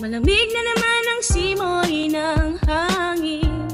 Malamig na naman ang simoy ng hangin,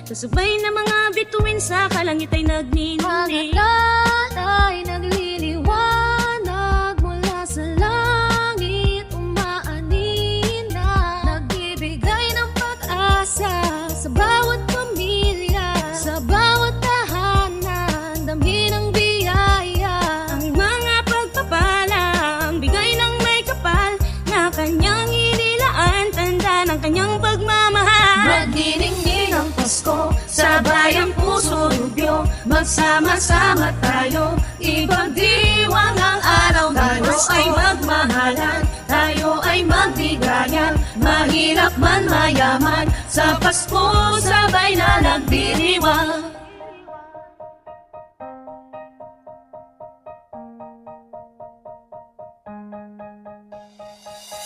kasabay na mga bituin sa kalangit ay nagniningning. Mga lalay nagliliwanag mula sa langit, umaanina, nagbibigay ng pag-asa sa bawat pamilya, sa bawat tahanan, damhin ang biyaya. Ang mga pagpapala, ang bigay ng may kapal na kanyang inilaan, tanda ng kanyang pagmamahal. Magniningning ang Pasko sa bayang puso rubyo, magsama-sama tayo, ipagdiwang ang araw. Tayo ay magmahalan, tayo ay magbigayan, mahirap man mayaman, sa Pasko sabay na nagdiriwang.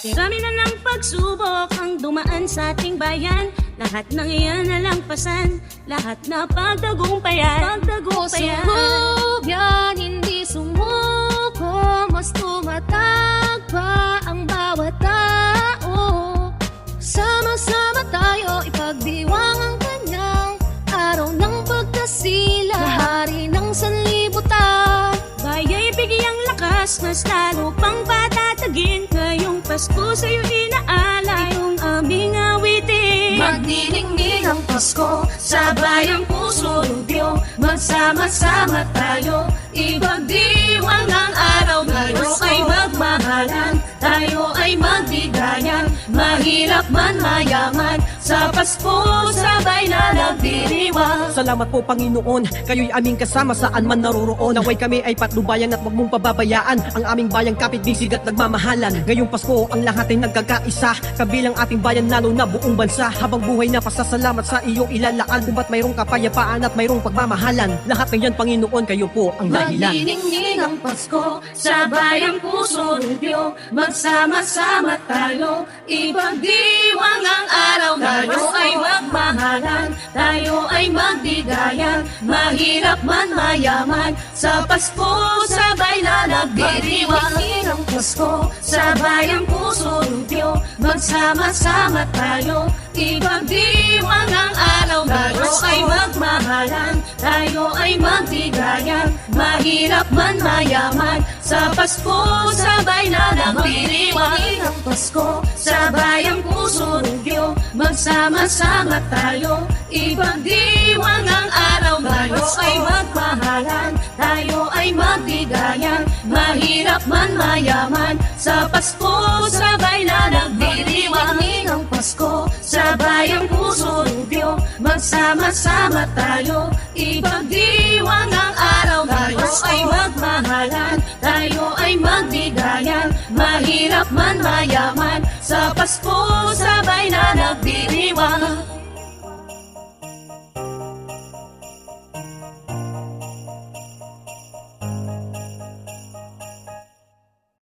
Marami na ng pagsubok ang dumaan sa ating bayan, lahat ng iyan nalampasan, lahat na pagtagumpayan. Sumub yan, hindi sumuko, mas tumatag pa ang bawat tao. Sama-sama tayo, ipagdiwang ang kanyang araw ng pagkasila, hari ng sanlibutan. Baya'y bigyang lakas, mas lalo pang patatagin, ngayong Pasko sa'yo inaalay ang aming awitin. Magniningning ang Pasko sa bayang puso rubyo, magsama-sama tayo, ipagdiwang ang araw. Tayo ay magmahalan, tayo ay magbigayan, mahirap man mayaman, sa Pasko sabay na nagdiriwang. Salamat po Panginoon, kayo'y aming kasama saan man naroroon. Naway kami ay patnubayan at wag mong pababayaan ang aming bayang kapit-bisig at nagmamahalan. Ngayong Pasko ang lahat ay nagkakaisa, kabilang ating bayan lalo na buong bansa. Habang buhay na pasasalamat sa iyong ilalaan, kung ba't mayroong kapayapaan at mayroong pagmamahalan. Lahat ng yan Panginoon, kayo po ang dahilan. Magniningning ang Pasko sa bayang puso rubyo, magsama-sama tayo, ipagdiwang ang araw. Tayo ay magmahalan, tayo ay magbigayan, mahirap man mayaman, sa Pasko sabay na nagdiriwang. Magniningning ang Pasko sa bayang puso rubyo, magsama-sama tayo, ipagdiwang ang araw. Tayo ay magmahalan, tayo ay magbigayan, mahirap man mayaman, sa Pasko sabay na nagdiriwang. Ang Pasko sa bayang puso rubyo, magsama-sama tayo, ipagdiwang ang araw. Tayo ay magmahalan, tayo ay magbigayan, mahirap man mayaman, sa Pasko sabay na nagdiriwang. Ang Pasko sa bayang puso rubyo, magsama-sama tayo, ipagdiwang ang araw. Tayo ay magmahalan, tayo ay magbigayan, mahirap man mayaman, sa Pasko sabay na nagdiriwang.